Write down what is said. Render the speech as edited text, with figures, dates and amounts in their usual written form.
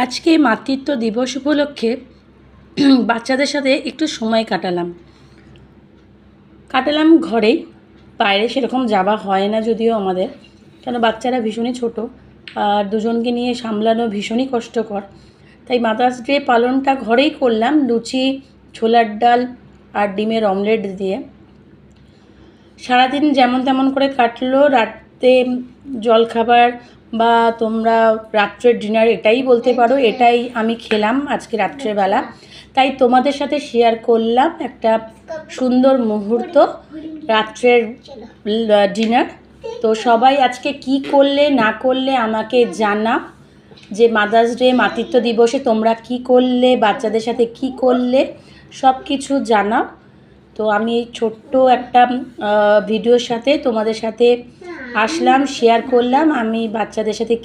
আজকে মাতৃত্ব দিবস উপলক্ষে বাচ্চাদের সাথে একটু সময় কাটালাম ঘরেই। বাইরে সেরকম যাওয়া হয় না যদিও আমাদের, কেন বাচ্চারা ভীষণই ছোট আর দুজনকে নিয়ে সামলানো ভীষণই কষ্টকর। তাই মাদার্স ডে পালনটা ঘরেই করলাম, লুচি, ছোলার ডাল আর ডিমের অমলেট দিয়ে। সারাদিন যেমন তেমন করে কাটলো। রাতে জলখাবার বা তোমরা রাত্রের ডিনার এটাই বলতে পারো, এটাই আমি খেলাম আজকে রাত্রেবেলা। তাই তোমাদের সাথে শেয়ার করলাম একটা সুন্দর মুহূর্ত, রাত্রের ডিনার। তো সবাই আজকে কি করলে না করলে আমাকে জানাও, যে মাদার্স ডে মাতৃত্ব দিবসে তোমরা কি করলে, বাচ্চাদের সাথে কি করলে, সব কিছু জানাও। তো আমি এই ছোট্ট একটা ভিডিওর সাথে তোমাদের সাথে আসলাম, শেয়ার করলাম আমি বাচ্চাদের সাথে